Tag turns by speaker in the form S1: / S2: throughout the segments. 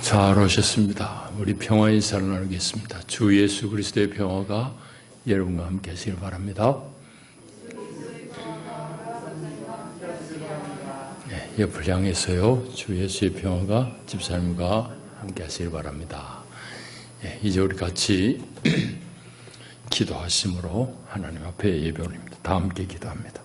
S1: 잘 오셨습니다. 우리 평화 인사를 나누겠습니다. 주 예수 그리스도의 평화가 여러분과 함께 하시길 바랍니다. 네, 옆을 향해서요. 주 예수의 평화가 집사님과 함께 하시길 바랍니다. 네, 이제 우리 같이 기도하심으로 하나님 앞에 예배 올립니다. 다 함께 기도합니다.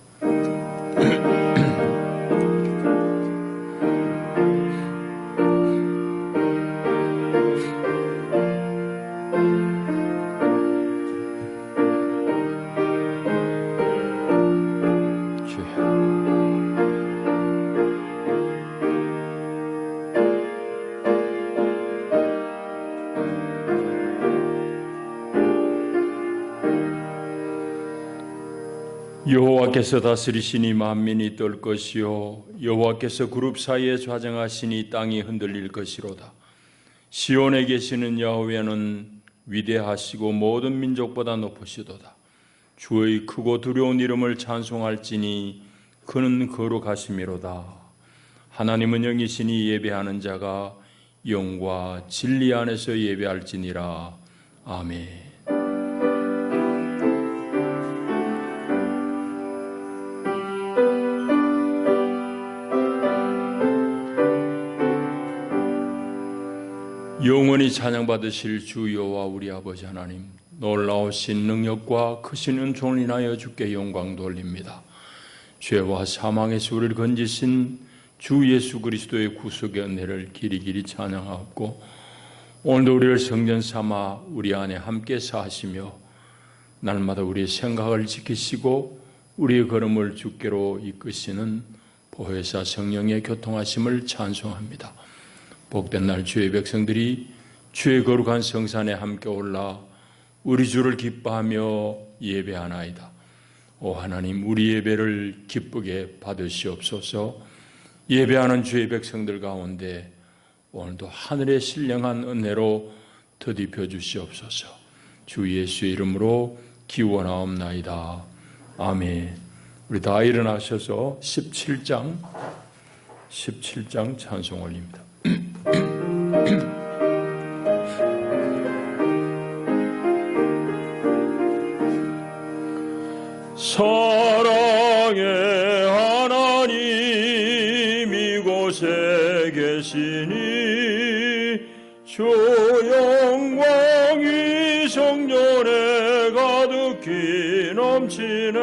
S1: 여호와께서 다스리시니 만민이 떨 것이요 여호와께서 그룹 사이에 좌정하시니 땅이 흔들릴 것이로다. 시온에 계시는 야훼는 위대하시고 모든 민족보다 높으시도다. 주의 크고 두려운 이름을 찬송할지니 그는 거룩하심이로다. 하나님은 영이시니 예배하는 자가 영과 진리 안에서 예배할지니라. 아멘. 영원히 찬양받으실 주 여호와 우리 아버지 하나님, 놀라우신 능력과 크신 은총을 인하여 주께 영광 돌립니다. 죄와 사망에서 우리를 건지신 주 예수 그리스도의 구속의 은혜를 길이길이 찬양하옵고, 오늘도 우리를 성전 삼아 우리 안에 함께 사시며 날마다 우리의 생각을 지키시고 우리의 걸음을 주께로 이끄시는 보혜사 성령의 교통하심을 찬송합니다. 복된 날 주의 백성들이 주의 거룩한 성산에 함께 올라 우리 주를 기뻐하며 예배하나이다. 오 하나님, 우리 예배를 기쁘게 받으시옵소서. 예배하는 주의 백성들 가운데 오늘도 하늘의 신령한 은혜로 더딥혀 주시옵소서. 주 예수의 이름으로 기원하옵나이다. 아멘. 우리 다 일어나셔서 17장 찬송 올립니다. 사랑의 하나님 이곳에 계시니 주 영광이 성전에 가득히 넘치네.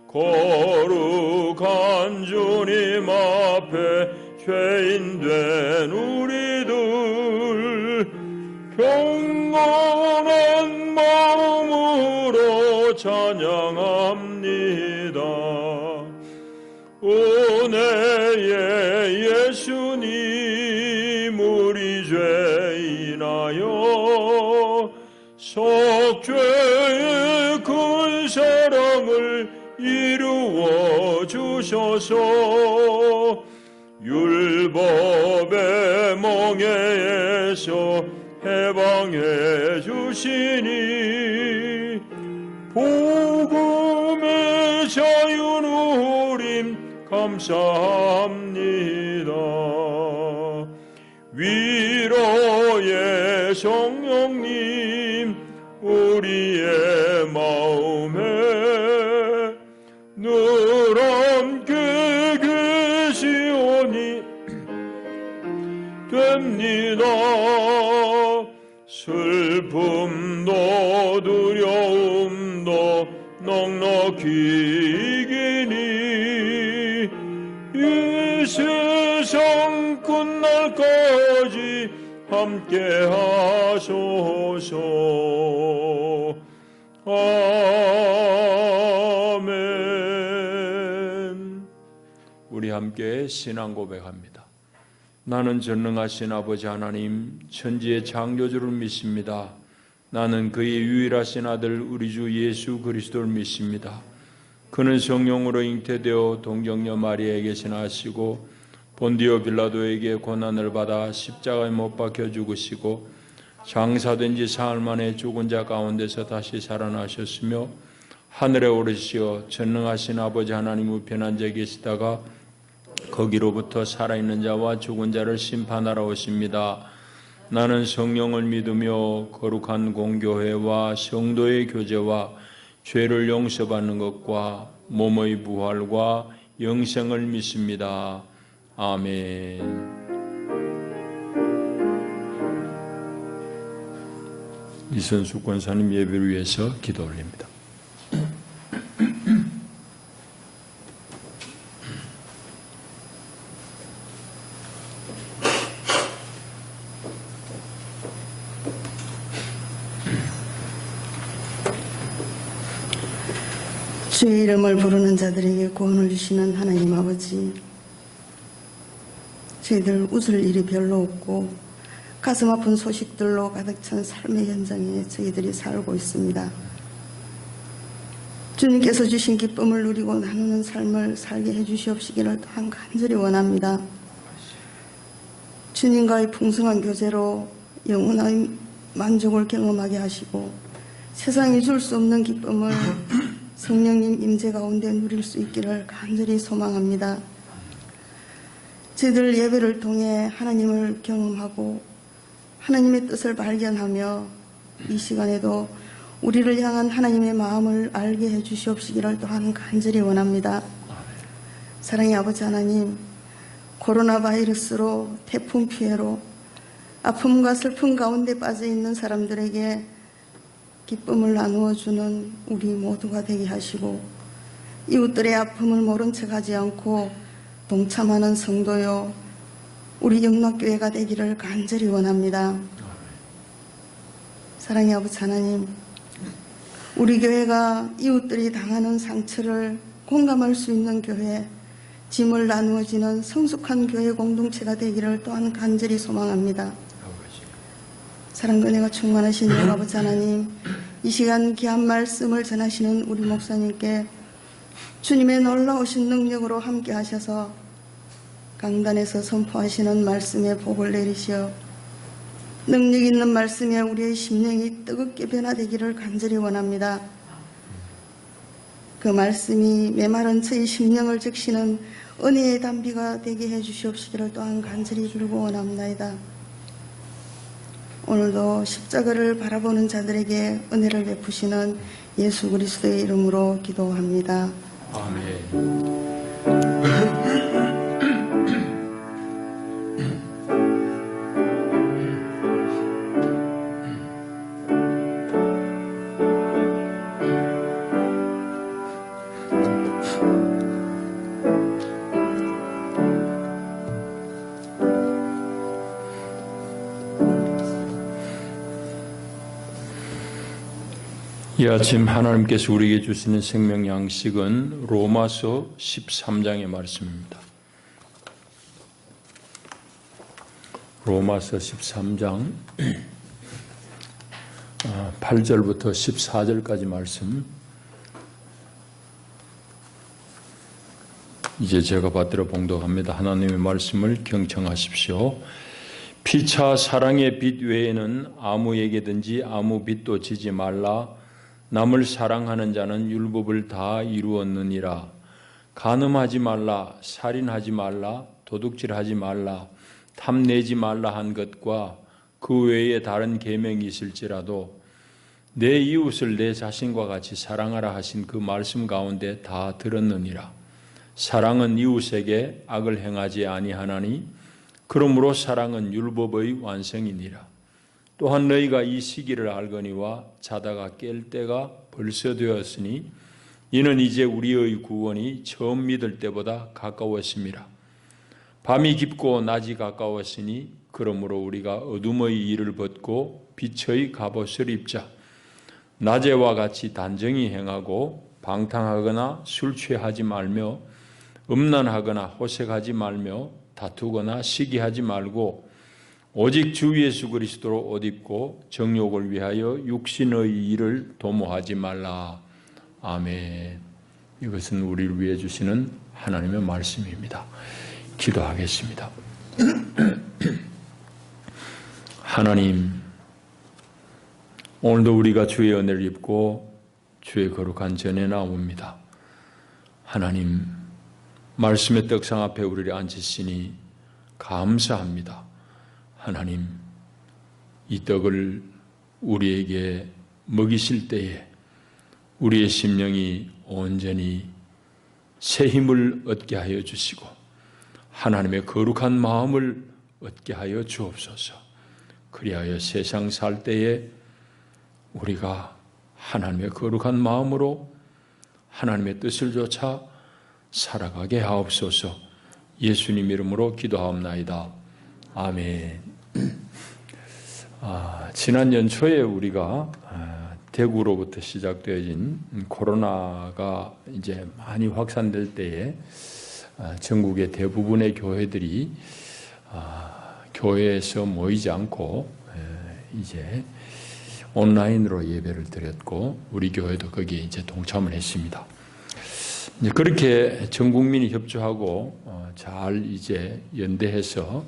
S1: 거룩한 주님 앞에 죄인된 우리들 경건한 마음으로 찬양합니다. 은혜의 예수님 우리 죄 인하여 속죄의 큰 사랑을 이루어 주셔서 율법의 멍에에서 해방해 주시니 복음의 자유누림 감사합니다. 위로의 성령님 우리의 마음에 늘 함께 계시오니 됩니다. 슬픔도 두려움도 넉넉히 이기니 이 세상 끝날까지 함께 하소서. 아멘. 우리 함께 신앙 고백합니다. 나는 전능하신 아버지 하나님 천지의 창조주를 믿습니다. 나는 그의 유일하신 아들 우리 주 예수 그리스도를 믿습니다. 그는 성령으로 잉태되어 동정녀 마리아에게서 나시고 본디오 빌라도에게 고난을 받아 십자가에 못 박혀 죽으시고 장사된 지 사흘 만에 죽은 자 가운데서 다시 살아나셨으며 하늘에 오르시어 전능하신 아버지 하나님 우편에 앉아 계시다가 거기로부터 살아있는 자와 죽은 자를 심판하러 오십니다. 나는 성령을 믿으며 거룩한 공교회와 성도의 교제와 죄를 용서받는 것과 몸의 부활과 영생을 믿습니다. 아멘. 이선수 권사님 예배를 위해서 기도 올립니다.
S2: 주의 이름을 부르는 자들에게 구원을 주시는 하나님 아버지, 저희들 웃을 일이 별로 없고 가슴 아픈 소식들로 가득 찬 삶의 현장에 저희들이 살고 있습니다. 주님께서 주신 기쁨을 누리고 나누는 삶을 살게 해주시옵시기를 또한 간절히 원합니다. 주님과의 풍성한 교제로 영원한 만족을 경험하게 하시고 세상이 줄 수 없는 기쁨을 성령님 임재 가운데 누릴 수 있기를 간절히 소망합니다. 저희들 예배를 통해 하나님을 경험하고 하나님의 뜻을 발견하며 이 시간에도 우리를 향한 하나님의 마음을 알게 해주시옵시기를 또한 간절히 원합니다. 사랑의 아버지 하나님, 코로나 바이러스로 태풍 피해로 아픔과 슬픔 가운데 빠져있는 사람들에게 기쁨을 나누어주는 우리 모두가 되게 하시고 이웃들의 아픔을 모른 척하지 않고 동참하는 성도요 우리 영락교회가 되기를 간절히 원합니다. 사랑의 아버지 하나님, 우리 교회가 이웃들이 당하는 상처를 공감할 수 있는 교회, 짐을 나누어지는 성숙한 교회 공동체가 되기를 또한 간절히 소망합니다. 사랑과 은혜가 충만하신 아버지 하나님, 이 시간 귀한 말씀을 전하시는 우리 목사님께 주님의 놀라우신 능력으로 함께 하셔서 강단에서 선포하시는 말씀에 복을 내리시어 능력 있는 말씀에 우리의 심령이 뜨겁게 변화되기를 간절히 원합니다. 그 말씀이 메마른 저희 심령을 적시는 은혜의 담비가 되게 해주시옵시기를 또한 간절히 빌고 원합니다. 오늘도 십자가를 바라보는 자들에게 은혜를 베푸시는 예수 그리스도의 이름으로 기도합니다.
S1: 아멘. 이 아침 하나님께서 우리에게 주시는 생명 양식은 로마서 13장의 말씀입니다. 로마서 13장 8절부터 14절까지 말씀, 이제 제가 받들어 봉독합니다. 하나님의 말씀을 경청하십시오. 피차 사랑의 빛 외에는 아무에게든지 아무 빚도 지지 말라. 남을 사랑하는 자는 율법을 다 이루었느니라. 간음하지 말라, 살인하지 말라, 도둑질하지 말라, 탐내지 말라 한 것과 그 외에 다른 계명이 있을지라도 내 이웃을 내 자신과 같이 사랑하라 하신 그 말씀 가운데 다 들었느니라. 사랑은 이웃에게 악을 행하지 아니하나니 그러므로 사랑은 율법의 완성이니라. 또한 너희가 이 시기를 알거니와 자다가 깰 때가 벌써 되었으니 이는 이제 우리의 구원이 처음 믿을 때보다 가까웠음이라. 밤이 깊고 낮이 가까웠으니 그러므로 우리가 어둠의 일을 벗고 빛의 갑옷을 입자. 낮에와 같이 단정히 행하고 방탕하거나 술 취하지 말며 음란하거나 호색하지 말며 다투거나 시기하지 말고 오직 주 예수 그리스도로 옷 입고 정욕을 위하여 육신의 일을 도모하지 말라. 아멘. 이것은 우리를 위해 주시는 하나님의 말씀입니다. 기도하겠습니다. 하나님, 오늘도 우리가 주의 은혜를 입고 주의 거룩한 전에 나옵니다. 하나님, 말씀의 떡상 앞에 우리를 앉히시니 감사합니다. 하나님, 이 떡을 우리에게 먹이실 때에 우리의 심령이 온전히 새 힘을 얻게 하여 주시고 하나님의 거룩한 마음을 얻게 하여 주옵소서. 그리하여 세상 살 때에 우리가 하나님의 거룩한 마음으로 하나님의 뜻을 쫓아 살아가게 하옵소서. 예수님 이름으로 기도하옵나이다. 아멘. 지난 연초에 우리가 대구로부터 시작되어진 코로나가 이제 많이 확산될 때에 전국의 대부분의 교회들이 교회에서 모이지 않고 이제 온라인으로 예배를 드렸고 우리 교회도 거기에 이제 동참을 했습니다. 그렇게 전 국민이 협조하고 잘 이제 연대해서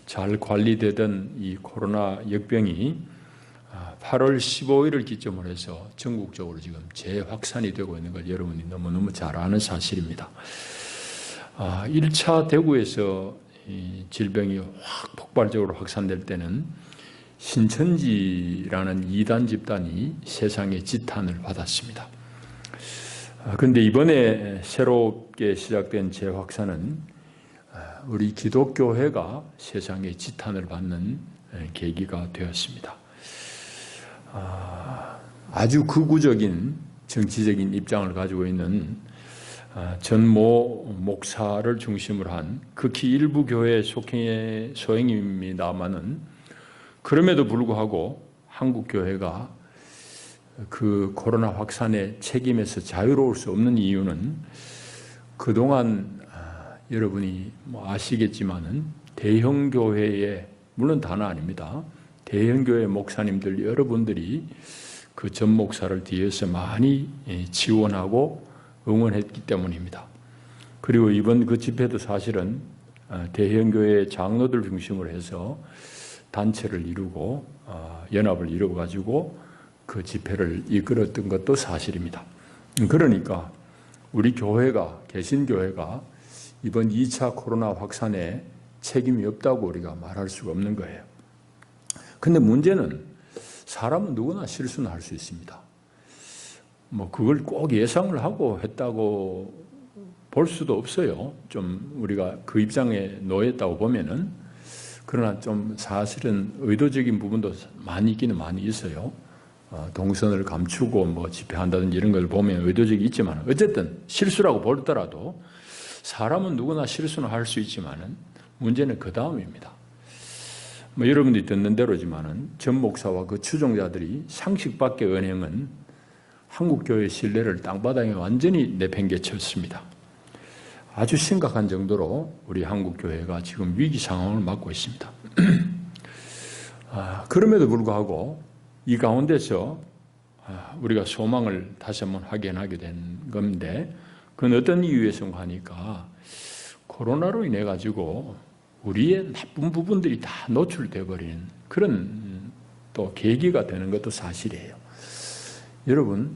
S1: 잘 관리되던 이 코로나 역병이 8월 15일을 기점으로 해서 전국적으로 지금 재확산이 되고 있는 걸 여러분이 너무너무 잘 아는 사실입니다. 1차 대구에서 이 질병이 확 폭발적으로 확산될 때는 신천지라는 이단 집단이 세상의 지탄을 받았습니다. 그런데 이번에 새롭게 시작된 재확산은 우리 기독교회가 세상의 지탄을 받는 계기가 되었습니다. 아주 극우적인 정치적인 입장을 가지고 있는 전모 목사를 중심으로 한 극히 일부 교회의 소행입니다마는 그럼에도 불구하고 한국 교회가 그 코로나 확산의 책임에서 자유로울 수 없는 이유는 그동안 여러분이 아시겠지만은 대형 교회의 물론 다는 아닙니다. 대형 교회 목사님들 여러분들이 그 전 목사를 뒤에서 많이 지원하고 응원했기 때문입니다. 그리고 이번 그 집회도 사실은 대형 교회 장로들 중심으로 해서 단체를 이루고 연합을 이루어 가지고 그 집회를 이끌었던 것도 사실입니다. 그러니까 우리 교회가 개신교회가 이번 2차 코로나 확산에 책임이 없다고 우리가 말할 수가 없는 거예요. 근데 문제는 사람은 누구나 실수는 할 수 있습니다. 그걸 꼭 예상을 하고 했다고 볼 수도 없어요. 좀 우리가 그 입장에 놓였다고 보면은. 그러나 좀 사실은 의도적인 부분도 많이 있기는 많이 있어요. 동선을 감추고 집회한다든지 이런 걸 보면 의도적이 있지만 어쨌든 실수라고 보더라도 사람은 누구나 실수는 할 수 있지만은 문제는 그 다음입니다. 여러분들이 듣는 대로지만은 전 목사와 그 추종자들이 상식밖의 언행은 한국교회의 신뢰를 땅바닥에 완전히 내팽개쳤습니다. 아주 심각한 정도로 우리 한국교회가 지금 위기 상황을 맞고 있습니다. 그럼에도 불구하고 이 가운데서 우리가 소망을 다시 한번 확인하게 된 건데 그건 어떤 이유에서 하니까 코로나로 인해 가지고 우리의 나쁜 부분들이 다 노출되어 버리는 그런 또 계기가 되는 것도 사실이에요. 여러분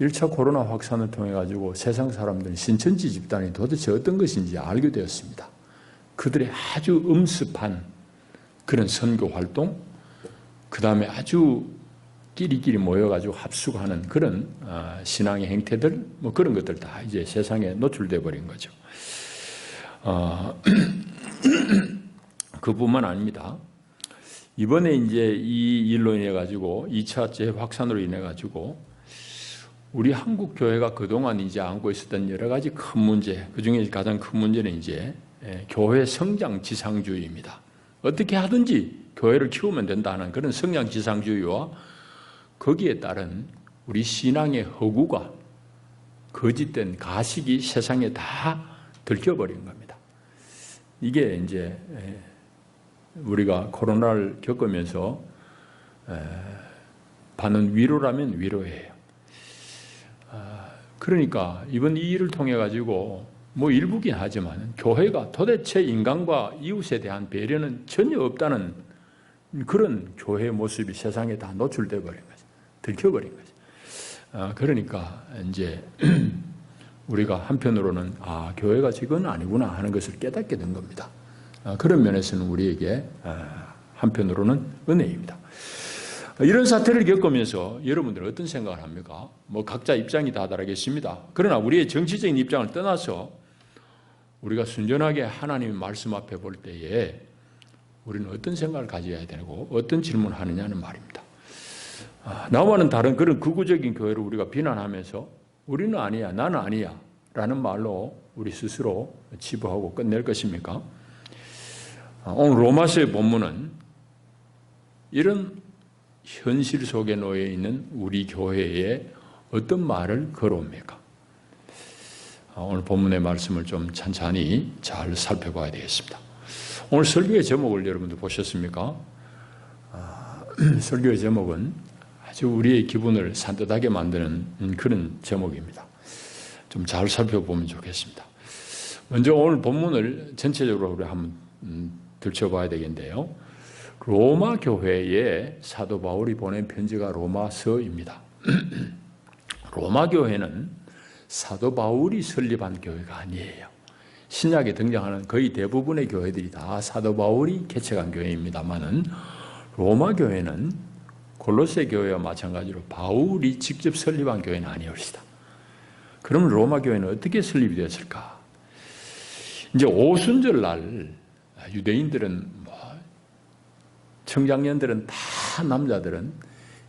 S1: 1차 코로나 확산을 통해 가지고 세상 사람들은 신천지 집단이 도대체 어떤 것인지 알게 되었습니다. 그들의 아주 엄습한 그런 선교 활동, 그 다음에 아주 끼리끼리 모여가지고 합숙하는 그런 신앙의 행태들, 그런 것들 다 이제 세상에 노출돼 버린 거죠. 그뿐만 아닙니다. 이번에 이제 이 일로 인해 가지고 2차 재확산으로 인해 가지고 우리 한국 교회가 그동안 이제 안고 있었던 여러 가지 큰 문제, 그 중에 가장 큰 문제는 이제 교회 성장 지상주의입니다. 어떻게 하든지 교회를 키우면 된다는 그런 성장 지상주의와 거기에 따른 우리 신앙의 허구가 거짓된 가식이 세상에 다 들켜버린 겁니다. 이게 이제 우리가 코로나를 겪으면서 받는 위로라면 위로예요. 그러니까 이번 이 일을 통해 가지고 일부긴 하지만 교회가 도대체 인간과 이웃에 대한 배려는 전혀 없다는 그런 교회의 모습이 세상에 다 노출돼 버린 거죠. 들켜버린 거죠. 그러니까 이제 우리가 한편으로는 교회가 지금 아니구나 하는 것을 깨닫게 된 겁니다. 그런 면에서는 우리에게 한편으로는 은혜입니다. 이런 사태를 겪으면서 여러분들은 어떤 생각을 합니까? 각자 입장이 다 다르겠습니다. 그러나 우리의 정치적인 입장을 떠나서 우리가 순전하게 하나님의 말씀 앞에 볼 때에 우리는 어떤 생각을 가져야 되고 어떤 질문을 하느냐는 말입니다. 나와는 다른 그런 극우적인 교회를 우리가 비난하면서 우리는 아니야, 나는 아니야 라는 말로 우리 스스로 치부하고 끝낼 것입니까? 오늘 로마서의 본문은 이런 현실 속에 놓여 있는 우리 교회에 어떤 말을 걸어옵니까? 오늘 본문의 말씀을 좀 찬찬히 잘 살펴봐야 되겠습니다. 오늘 설교의 제목을 여러분들 보셨습니까? 설교의 제목은 아주 우리의 기분을 산뜻하게 만드는 그런 제목입니다. 좀 잘 살펴보면 좋겠습니다. 먼저 오늘 본문을 전체적으로 우리 한번 들춰봐야 되겠는데요. 로마 교회에 사도 바울이 보낸 편지가 로마서입니다. 로마 교회는 사도 바울이 설립한 교회가 아니에요. 신약에 등장하는 거의 대부분의 교회들이 다 사도 바울이 개척한 교회입니다만은 로마 교회는 골로새 교회와 마찬가지로 바울이 직접 설립한 교회는 아니었습니다. 그러면 로마 교회는 어떻게 설립이 되었을까? 이제 오순절 날 유대인들은 청장년들은 다 남자들은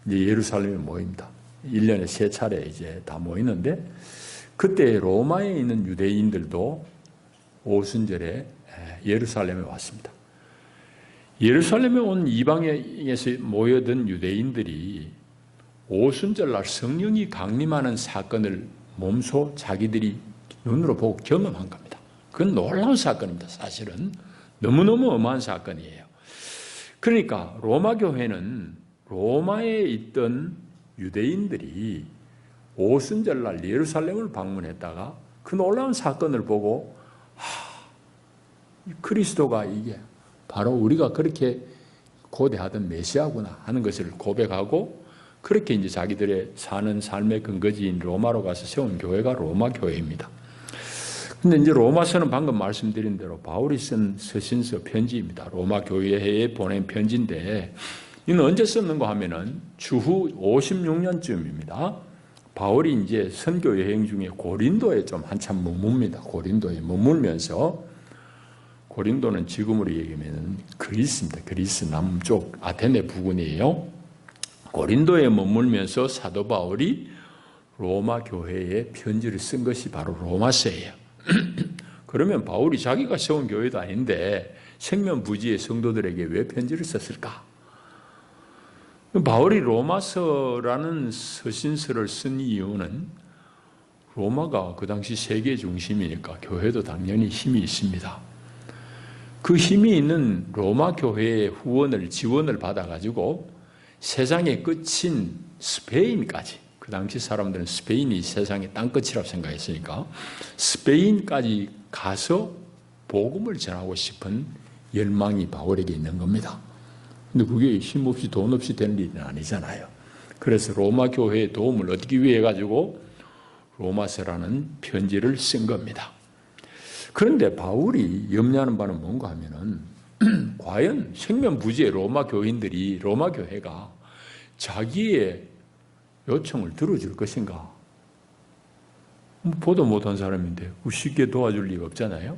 S1: 이제 예루살렘에 모입니다. 1년에 3차례 이제 다 모이는데 그때 로마에 있는 유대인들도 오순절에 예루살렘에 왔습니다. 예루살렘에 온 이방에서 모여든 유대인들이 오순절날 성령이 강림하는 사건을 몸소 자기들이 눈으로 보고 경험한 겁니다. 그건 놀라운 사건입니다. 사실은 너무너무 어마한 사건이에요. 그러니까 로마 교회는 로마에 있던 유대인들이 오순절날 예루살렘을 방문했다가 그 놀라운 사건을 보고 그리스도가 이게 바로 우리가 그렇게 고대하던 메시아구나 하는 것을 고백하고 그렇게 이제 자기들의 사는 삶의 근거지인 로마로 가서 세운 교회가 로마 교회입니다. 근데 이제 로마서는 방금 말씀드린 대로 바울이 쓴 서신서 편지입니다. 로마 교회에 보낸 편지인데 이는 언제 썼는가 하면은 주후 56년쯤입니다. 바울이 이제 선교 여행 중에 고린도에 좀 한참 머뭅니다. 고린도에 머물면서 고린도는 지금으로 얘기하면 그리스입니다. 그리스 남쪽 아테네 부근이에요. 고린도에 머물면서 사도 바울이 로마 교회에 편지를 쓴 것이 바로 로마서예요. 그러면 바울이 자기가 세운 교회도 아닌데 생면부지의 성도들에게 왜 편지를 썼을까? 바울이 로마서라는 서신서를 쓴 이유는 로마가 그 당시 세계 중심이니까 교회도 당연히 힘이 있습니다. 그 힘이 있는 로마 교회의 후원을 지원을 받아가지고 세상의 끝인 스페인까지, 그 당시 사람들은 스페인이 세상의 땅끝이라고 생각했으니까 스페인까지 가서 복음을 전하고 싶은 열망이 바울에게 있는 겁니다. 근데 그게 힘없이 돈 없이 되는 일은 아니잖아요. 그래서 로마 교회의 도움을 얻기 위해 가지고 로마서라는 편지를 쓴 겁니다. 그런데 바울이 염려하는 바는 뭔가 하면은 과연 생면부지의 로마 교인들이 로마 교회가 자기의 요청을 들어줄 것인가? 보도 못한 사람인데 쉽게 도와줄 리가 없잖아요.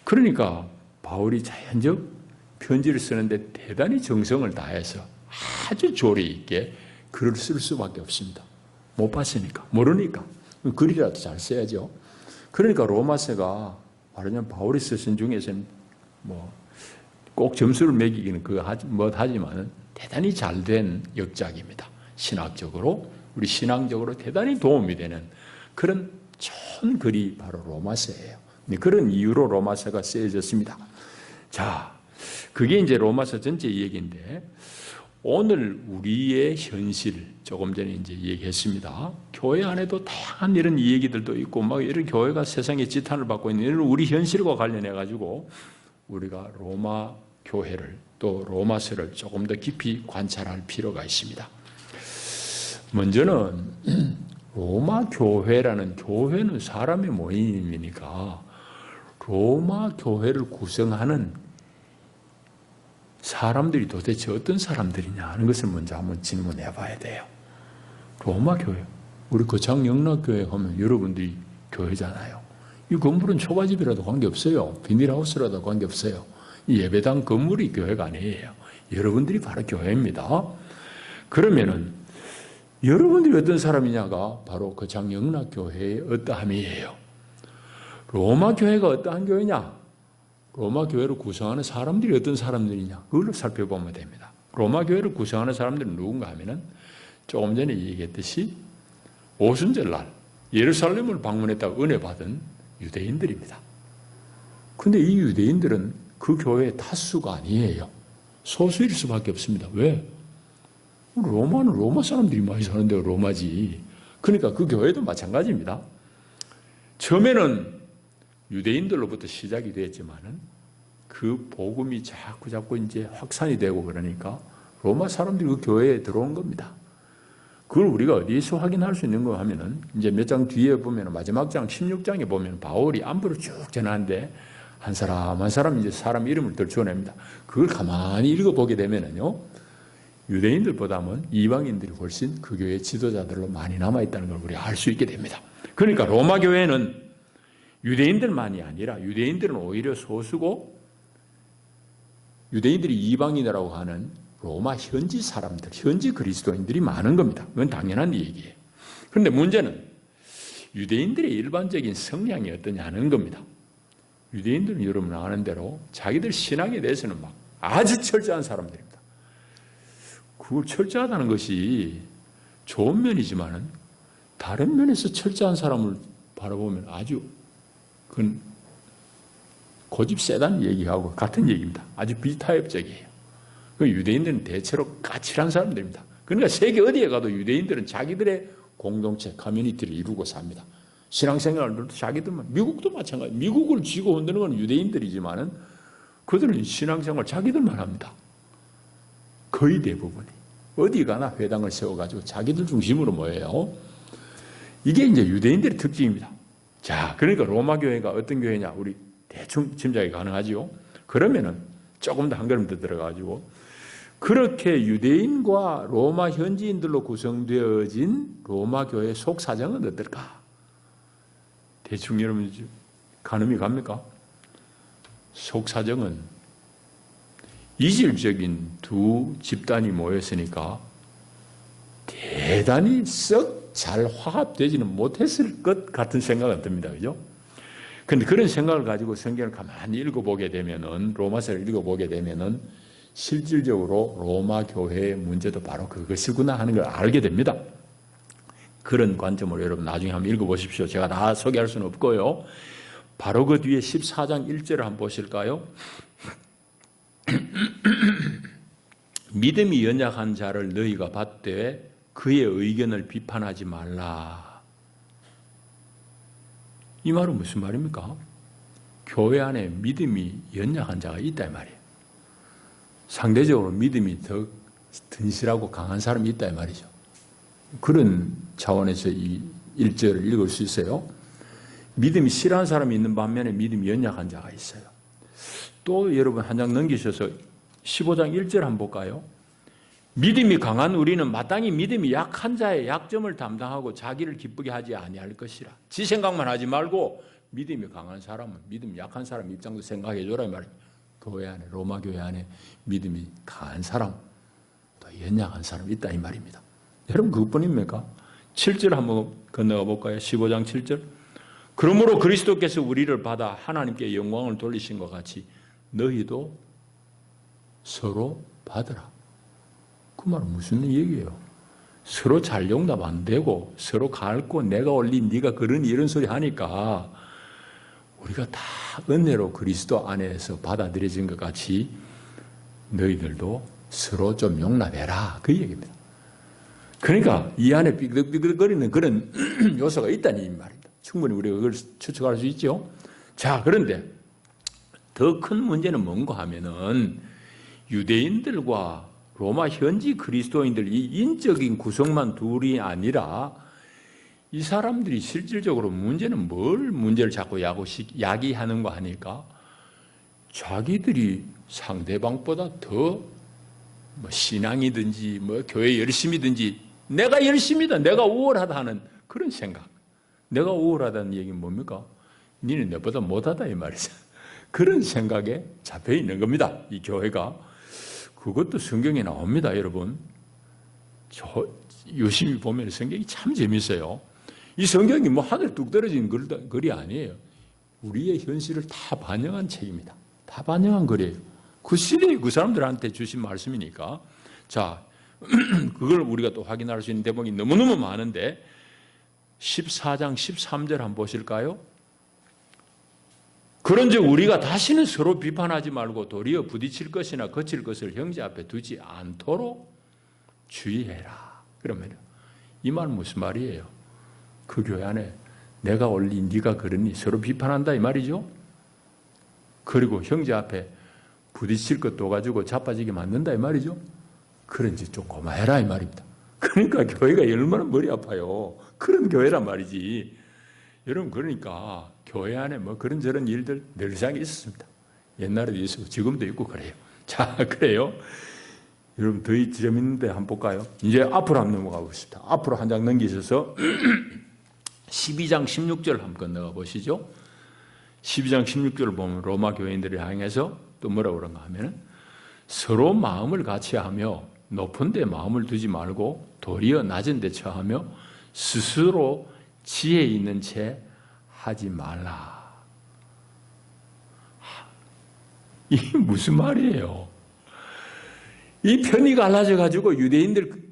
S1: 그러니까 바울이 자연적 편지를 쓰는데 대단히 정성을 다해서 아주 조리 있게 글을 쓸 수밖에 없습니다. 못 봤으니까, 모르니까. 글이라도 잘 써야죠. 그러니까 로마서가 말하자면 바울이 쓰신 중에서는 꼭 점수를 매기기는 못하지만 대단히 잘된 역작입니다. 신학적으로, 우리 신앙적으로 대단히 도움이 되는 그런 좋은 글이 바로 로마서예요. 그런 이유로 로마서가 쓰여졌습니다. 자, 그게 이제 로마서 전체 얘기인데 오늘 우리의 현실, 조금 전에 이제 얘기했습니다. 교회 안에도 다양한 이런 얘기들도 있고 이런 교회가 세상에 지탄을 받고 있는 이런 우리 현실과 관련해 가지고 우리가 로마 교회를 또 로마서를 조금 더 깊이 관찰할 필요가 있습니다. 먼저는 로마 교회라는 교회는 사람의 모임이니까 로마 교회를 구성하는 사람들이 도대체 어떤 사람들이냐 하는 것을 먼저 한번 질문해 봐야 돼요. 로마 교회, 우리 거창 영락교회 가면 여러분들이 교회잖아요. 이 건물은 초가집이라도 관계없어요. 비닐하우스라도 관계없어요. 이 예배당 건물이 교회가 아니에요. 여러분들이 바로 교회입니다. 그러면은 여러분들이 어떤 사람이냐가 바로 거창 영락교회의 어떠함이에요. 로마 교회가 어떠한 교회냐? 로마 교회를 구성하는 사람들이 어떤 사람들이냐? 그걸로 살펴보면 됩니다. 로마 교회를 구성하는 사람들은 누군가 하면은 조금 전에 얘기했듯이 오순절날 예루살렘을 방문했다고 은혜 받은 유대인들입니다. 근데 이 유대인들은 그 교회의 다수가 아니에요. 소수일 수밖에 없습니다. 왜? 로마는 로마 사람들이 많이 사는데 로마지. 그러니까 그 교회도 마찬가지입니다. 처음에는 유대인들로부터 시작이 됐지만은 그 복음이 자꾸 이제 확산이 되고 그러니까 로마 사람들이 그 교회에 들어온 겁니다. 그걸 우리가 어디에서 확인할 수 있는 거 하면은 이제 몇 장 뒤에 보면 마지막 장 16장에 보면 바울이 안부를 쭉 전하는데 한 사람 한 사람 이제 사람 이름을 들춰냅니다. 그걸 가만히 읽어보게 되면은요, 유대인들보다는 이방인들이 훨씬 그 교회의 지도자들로 많이 남아있다는 걸 우리가 알 수 있게 됩니다. 그러니까 로마 교회는 유대인들만이 아니라 유대인들은 오히려 소수고 유대인들이 이방인이라고 하는 로마 현지 사람들, 현지 그리스도인들이 많은 겁니다. 그건 당연한 얘기예요. 그런데 문제는 유대인들의 일반적인 성향이 어떠냐는 겁니다. 유대인들은 여러분 아는 대로 자기들 신앙에 대해서는 막 아주 철저한 사람들입니다. 그걸 철저하다는 것이 좋은 면이지만은 다른 면에서 철저한 사람을 바라보면 아주 그건 고집 세다는 얘기하고 같은 얘기입니다. 아주 비타협적이에요. 유대인들은 대체로 까칠한 사람들입니다. 그러니까 세계 어디에 가도 유대인들은 자기들의 공동체, 커뮤니티를 이루고 삽니다. 신앙생활들도 자기들만, 미국도 마찬가지. 미국을 쥐고 흔드는 건 유대인들이지만은 그들은 신앙생활 자기들만 합니다. 거의 대부분이. 어디 가나 회당을 세워가지고 자기들 중심으로 모여요. 이게 이제 유대인들의 특징입니다. 자, 그러니까 로마 교회가 어떤 교회냐? 우리 대충 짐작이 가능하죠. 그러면은 조금 더 한 걸음 더 들어가지고 그렇게 유대인과 로마 현지인들로 구성되어진 로마 교회의 속 사정은 어떨까? 대충 여러분 가늠이 갑니까? 속 사정은 이질적인 두 집단이 모였으니까 대단히 썩 잘 화합되지는 못했을 것 같은 생각은 듭니다. 그죠? 그런데 그런 생각을 가지고 성경을 가만히 읽어보게 되면은, 로마서를 읽어보게 되면은, 실질적으로 로마 교회의 문제도 바로 그것이구나 하는 걸 알게 됩니다. 그런 관점으로 여러분 나중에 한번 읽어보십시오. 제가 다 소개할 수는 없고요. 바로 그 뒤에 14장 1절을 한번 보실까요? 믿음이 연약한 자를 너희가 받되 그의 의견을 비판하지 말라. 이 말은 무슨 말입니까? 교회 안에 믿음이 연약한 자가 있다 이 말이에요. 상대적으로 믿음이 더 든실하고 강한 사람이 있다 이 말이죠. 그런 차원에서 이 1절을 읽을 수 있어요. 믿음이 실한 사람이 있는 반면에 믿음이 연약한 자가 있어요. 또 여러분 한 장 넘기셔서 15장 1절 한번 볼까요? 믿음이 강한 우리는 마땅히 믿음이 약한 자의 약점을 담당하고 자기를 기쁘게 하지 아니할 것이라. 지 생각만 하지 말고 믿음이 강한 사람은 믿음이 약한 사람 입장도 생각해 줘라 이 말이에요. 교회 안에, 로마 교회 안에 믿음이 강한 사람, 또 연약한 사람 있다 이 말입니다. 여러분 그것뿐입니까? 7절 한번 건너가 볼까요? 15장 7절. 그러므로 그리스도께서 우리를 받아 하나님께 영광을 돌리신 것 같이 너희도 서로 받으라. 그 말은 무슨 얘기예요? 서로 잘 용납 안 되고 서로 갈고 내가 올린 네가 그러니 이런 소리 하니까 우리가 다 은혜로 그리스도 안에서 받아들여진 것 같이 너희들도 서로 좀 용납해라. 그 얘기입니다. 그러니까 이 안에 삐그덕삐그덕거리는 그런 요소가 있다는 이 말입니다. 충분히 우리가 그걸 추측할 수 있죠. 자, 그런데 더 큰 문제는 뭔가 하면은 유대인들과 로마 현지 그리스도인들 이 인적인 구성만 둘이 아니라 이 사람들이 실질적으로 문제는 뭘 문제를 자꾸 야기하는 거 하니까 자기들이 상대방보다 더 신앙이든지 교회 열심이든지 내가 열심이다, 내가 우월하다 하는 그런 생각. 내가 우월하다는 얘기는 뭡니까? 니는 내보다 못하다 이 말이죠. 그런 생각에 잡혀 있는 겁니다. 이 교회가. 그것도 성경에 나옵니다, 여러분. 유심히 보면 성경이 참 재밌어요. 이 성경이 하늘 뚝 떨어진 글이 아니에요. 우리의 현실을 다 반영한 책입니다. 다 반영한 글이에요. 그 시대에 그 사람들한테 주신 말씀이니까. 자, 그걸 우리가 또 확인할 수 있는 대목이 너무너무 많은데 14장 13절 한번 보실까요? 그런즉 우리가 다시는 서로 비판하지 말고 도리어 부딪힐 것이나 거칠 것을 형제 앞에 두지 않도록 주의해라. 그러면 이 말은 무슨 말이에요? 그 교회 안에 내가 옳니 네가 그러니 서로 비판한다 이 말이죠. 그리고 형제 앞에 부딪힐 것도 가지고 자빠지게 만든다 이 말이죠. 그런지 좀 고마해라 이 말입니다. 그러니까 교회가 얼마나 머리 아파요. 그런 교회란 말이지. 여러분 그러니까 교회 안에 그런저런 일들 늘상 있었습니다. 옛날에도 있었고 지금도 있고 그래요. 자, 그래요. 여러분 더 재밌는데 한번 볼까요? 이제 앞으로 한번 넘어가 보겠습니다. 앞으로 한 장 넘기셔서 12장 16절 한번 건너가 보시죠. 12장 16절을 보면 로마 교인들을 향해서 또 뭐라고 그런가 하면은 서로 마음을 같이 하며 높은 데 마음을 두지 말고 도리어 낮은 데 처하며 스스로 지혜 있는 채 하지 말라. 이게 무슨 말이에요? 이 편이 갈라져 가지고 유대인들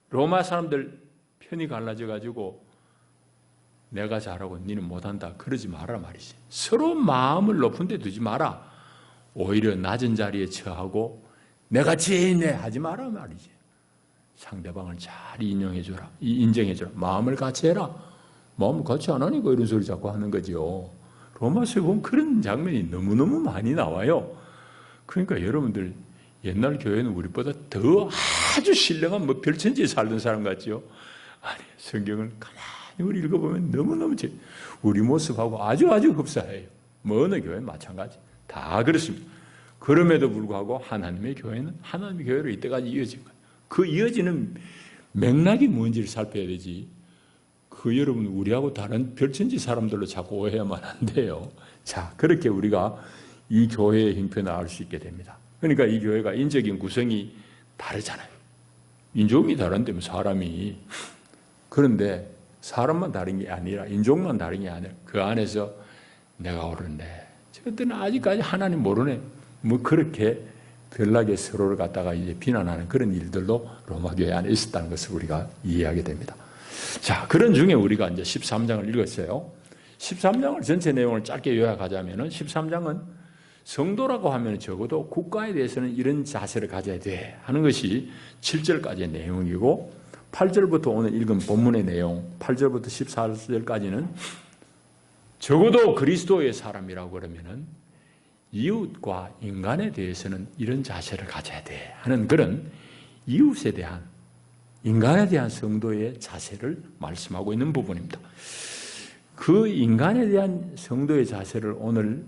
S1: 로마 사람들 편이 갈라져 가지고 내가 잘하고 너는 못한다 그러지 마라 말이지. 서로 마음을 높은 데 두지 마라. 오히려 낮은 자리에 처하고 내가 지혜 있네 하지 마라 말이지. 상대방을 잘 인정해줘라. 마음을 같이 해라. 마음을 같이 안 하니까 이런 소리 자꾸 하는 거죠. 로마서에 보면 그런 장면이 너무너무 많이 나와요. 그러니까 여러분들 옛날 교회는 우리보다 더 아주 신령한 별천지에 살던 사람 같죠. 아니 성경을 가만히 우리 읽어보면 너무너무 우리 모습하고 아주 흡사해요. 어느 교회는 마찬가지. 다 그렇습니다. 그럼에도 불구하고 하나님의 교회는 하나님의 교회로 이때까지 이어진 거예요. 그 이어지는 맥락이 뭔지를 살펴야 되지. 여러분 우리하고 다른 별천지 사람들로 자꾸 오해하면 안 돼요. 자, 그렇게 우리가 이 교회의 형편을 알 수 있게 됩니다. 그러니까 이 교회가 인적인 구성이 다르잖아요. 인종이 다른데 사람이. 그런데 사람만 다른 게 아니라 인종만 다른 게 아니라 그 안에서 내가 옳은데 저것들은 아직까지 하나님 모르네. 그렇게 별나게 서로를 갖다가 이제 비난하는 그런 일들도 로마 교회 안에 있었다는 것을 우리가 이해하게 됩니다. 자, 그런 중에 우리가 이제 13장을 읽었어요. 13장을 전체 내용을 짧게 요약하자면은 13장은 성도라고 하면 적어도 국가에 대해서는 이런 자세를 가져야 돼 하는 것이 7절까지의 내용이고 8절부터 오늘 읽은 본문의 내용 8절부터 14절까지는 적어도 그리스도의 사람이라고 그러면은 이웃과 인간에 대해서는 이런 자세를 가져야 돼 하는 그런 이웃에 대한 인간에 대한 성도의 자세를 말씀하고 있는 부분입니다. 그 인간에 대한 성도의 자세를 오늘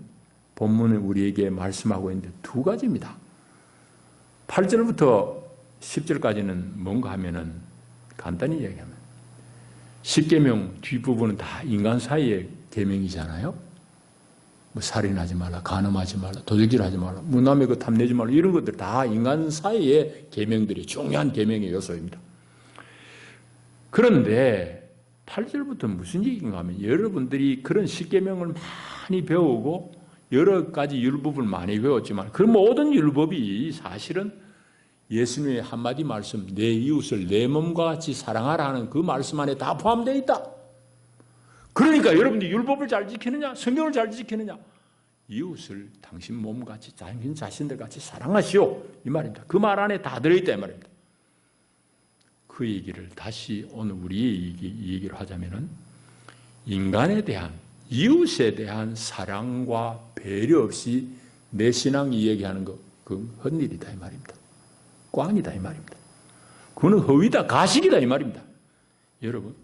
S1: 본문은 우리에게 말씀하고 있는데 두 가지입니다. 8절부터 10절까지는 뭔가 하면은 간단히 얘기하면 10계명 뒷부분은 다 인간 사이의 계명이잖아요. 살인하지 말라, 간음하지 말라, 도적질하지 말라, 무남의 그 탐내지 말라 이런 것들 다 인간 사이의 계명들이 중요한 계명의 요소입니다. 그런데 8절부터 무슨 얘기인가 하면 여러분들이 그런 10계명을 많이 배우고 여러 가지 율법을 많이 배웠지만 그 모든 율법이 사실은 예수님의 한마디 말씀 내 이웃을 내 몸과 같이 사랑하라 하는 그 말씀 안에 다 포함되어 있다. 그러니까 여러분들이 율법을 잘 지키느냐 성경을 잘 지키느냐 이웃을 당신 몸같이 당신 자신들같이 사랑하시오 이 말입니다. 그 말 안에 다 들어있다 이 말입니다. 그 얘기를 다시 오늘 우리의 얘기를 하자면은 인간에 대한 이웃에 대한 사랑과 배려 없이 내 신앙 이야기하는 거 그 헛일이다 이 말입니다. 꽝이다 이 말입니다. 그거는 허위다 가식이다 이 말입니다. 여러분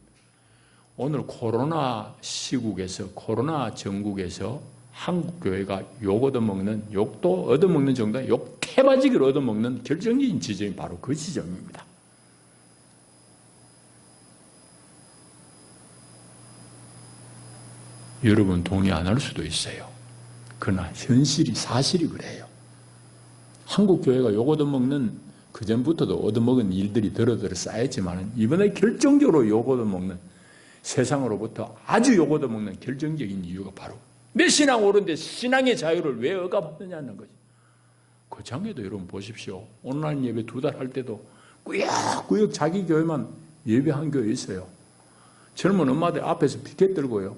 S1: 오늘 코로나 시국에서, 코로나 전국에서 한국 교회가 욕 얻어먹는, 욕도 얻어먹는 정도가 욕 태바지기를 얻어먹는 결정적인 지점이 바로 그 지점입니다. 여러분 동의 안 할 수도 있어요. 그러나 현실이, 사실이 그래요. 한국 교회가 욕 얻어먹는, 그전부터도 얻어먹은 일들이 더러더러 쌓였지만 이번에 결정적으로 욕 얻어먹는, 세상으로부터 아주 욕 얻어먹는 결정적인 이유가 바로 내 신앙 옳은데 신앙의 자유를 왜 억압하느냐는 거지. 그 장에도 여러분 보십시오. 온라인 예배 2달 할 때도 꾸역꾸역 자기 교회만 예배한 교회 있어요. 젊은 엄마들 앞에서 피켓 들고요.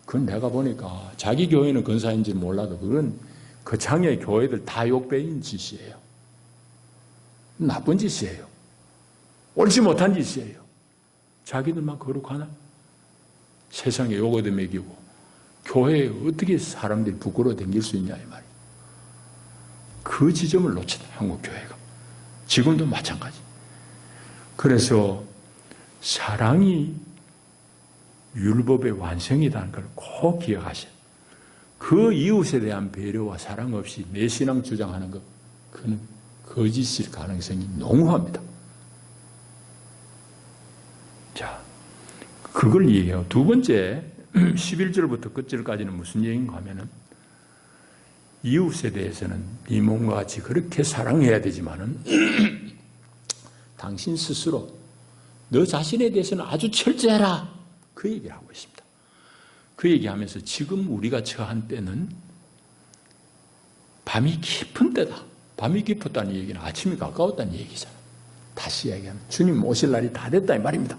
S1: 그건 내가 보니까 자기 교회는 근사인지 몰라도 그건 그 장의 교회들 다 욕배인 짓이에요. 나쁜 짓이에요. 옳지 못한 짓이에요. 자기들만 거룩하나? 세상에 욕 얻어먹이고 교회에 어떻게 사람들이 부끄러워 댕길 수 있냐 이 말이에요. 그 지점을 놓쳤다 한국 교회가. 지금도 마찬가지. 그래서 사랑이 율법의 완성이라는 걸 꼭 기억하셔야. 그 이웃에 대한 배려와 사랑 없이 내 신앙 주장하는 것, 그는 거짓일 가능성이 농후합니다. 자, 그걸 이해해요. 두 번째, 11절부터 끝절까지는 무슨 얘기인가 하면은, 이웃에 대해서는 네 몸과 같이 그렇게 사랑해야 되지만은, 당신 스스로, 너 자신에 대해서는 아주 철저해라. 그 얘기를 하고 있습니다. 그 얘기하면서 지금 우리가 처한 때는 밤이 깊은 때다. 밤이 깊었다는 얘기는 아침이 가까웠다는 얘기잖아요. 다시 이야기하면 주님 오실 날이 다 됐다 이 말입니다.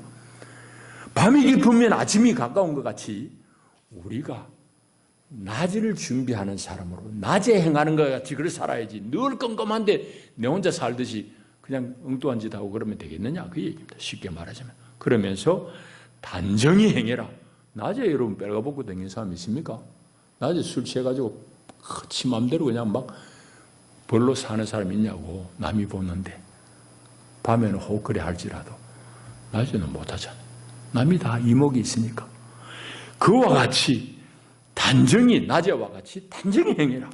S1: 밤이 깊으면 아침이 가까운 것 같이 우리가 낮을 준비하는 사람으로 낮에 행하는 것 같이 그렇게 살아야지. 늘 껌껌한데 내 혼자 살듯이 그냥 엉뚱한 짓 하고 그러면 되겠느냐 그 얘기입니다. 쉽게 말하자면. 그러면서 단정히 행해라. 낮에 여러분 빨가벗고 다니는 사람 있습니까? 낮에 술 취해가지고 지 맘대로 그냥 막 벌로 사는 사람 있냐고 남이 보는데 밤에는 호흡거리 할지라도 낮에는 못하잖아요. 남이 다 이목이 있으니까. 그와 같이 단정히 낮에와 같이 단정히 행해라.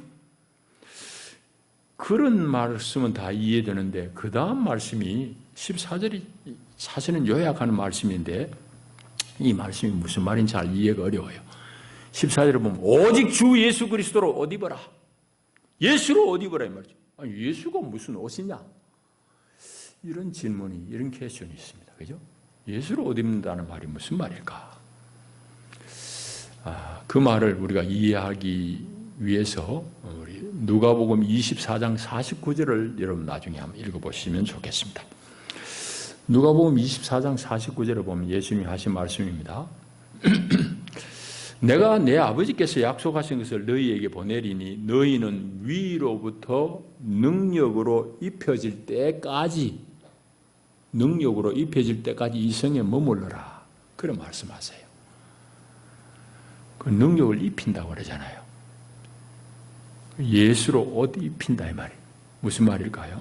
S1: 그런 말씀은 다 이해되는데 그 다음 말씀이 14절이 사실은 요약하는 말씀인데 이 말씀이 무슨 말인지 잘 이해가 어려워요. 14절을 보면 오직 주 예수 그리스도로 옷 입어라. 예수로 옷 입어라 이 말이죠. 아니, 예수가 무슨 옷이냐? 이런 질문이, 이런 퀘스천이 있습니다. 그죠? 예수로 옷 입는다는 말이 무슨 말일까? 그 말을 우리가 이해하기 위해서 우리 누가복음 24장 49절을 여러분 나중에 한번 읽어보시면 좋겠습니다. 누가복음 24장 49절을 보면 예수님이 하신 말씀입니다. 내가 내 아버지께서 약속하신 것을 너희에게 보내리니 너희는 위로부터 능력으로 입혀질 때까지 이 성에 머물러라. 그런 말씀하세요. 그 능력을 입힌다고 그러잖아요. 예수로 옷 입힌다 이 말이에요. 무슨 말일까요?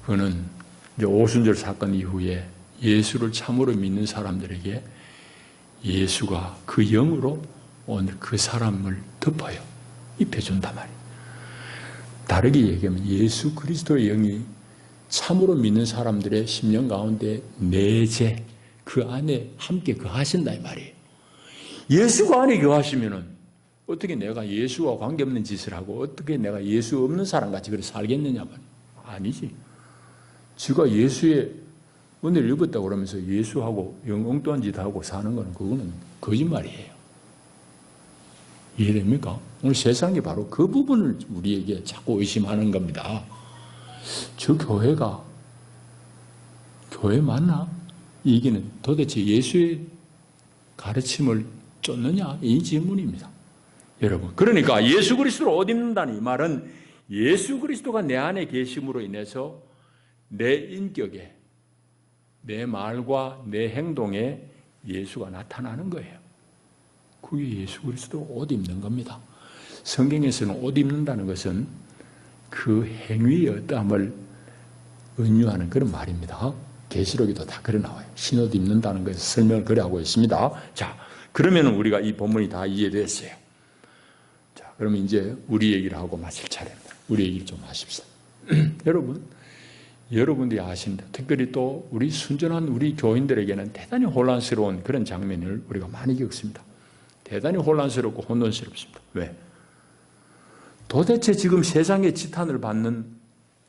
S1: 그는 이제 오순절 사건 이후에 예수를 참으로 믿는 사람들에게 예수가 그 영으로 오늘 그 사람을 덮어요. 입혀준단 말이에요. 다르게 얘기하면 예수 그리스도의 영이 참으로 믿는 사람들의 심령 가운데 내재, 그 안에 함께 거하신다 이 말이에요. 예수가 안에 거하시면은 어떻게 내가 예수와 관계없는 짓을 하고 어떻게 내가 예수 없는 사람같이 그렇게 살겠느냐 말이에요. 아니지. 지가 예수의 은혜를 입었다고 그러면서 예수하고 엉뚱한 짓 하고 사는 거는 그거는 거짓말이에요. 이해됩니까? 오늘 세상이 바로 그 부분을 우리에게 자꾸 의심하는 겁니다. 저 교회가 교회 맞나? 이 얘기는 도대체 예수의 가르침을 쫓느냐? 이 질문입니다. 여러분, 그러니까 예수 그리스도로 옷 입는다는 이 말은 예수 그리스도가 내 안에 계심으로 인해서 내 인격에, 내 말과 내 행동에 예수가 나타나는 거예요. 그게 예수 그리스도 옷 입는 겁니다. 성경에서는 옷 입는다는 것은 그 행위의 어떠함을 은유하는 그런 말입니다. 계시록에도 다 그래 나와요. 신옷 입는다는 것에서 설명을 그래 하고 있습니다. 자, 그러면 우리가 이 본문이 다 이해됐어요. 자, 그러면 이제 우리 얘기를 하고 마칠 차례입니다. 우리 얘기를 좀 하십시오. 여러분들이 아신다. 특별히 또 우리 순전한 우리 교인들에게는 대단히 혼란스러운 그런 장면을 우리가 많이 겪습니다. 대단히 혼란스럽고 혼돈스럽습니다. 왜? 도대체 지금 세상의 지탄을 받는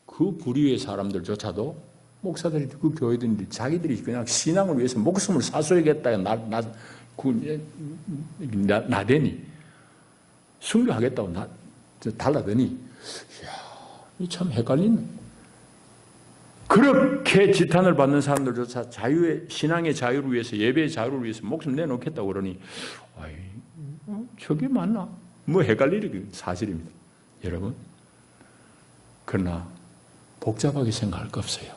S1: 그 부류의 사람들조차도 목사들이 그 교회들이 자기들이 그냥 신앙을 위해서 목숨을 사수하겠다 나대니 순교하겠다고 달라더니 이야, 참 헷갈리네. 그렇게 지탄을 받는 사람들조차 신앙의 자유를 위해서 예배의 자유를 위해서 목숨 내놓겠다고 그러니 저게 맞나? 뭐 헷갈리는 사실입니다. 여러분, 그러나 복잡하게 생각할 거 없어요.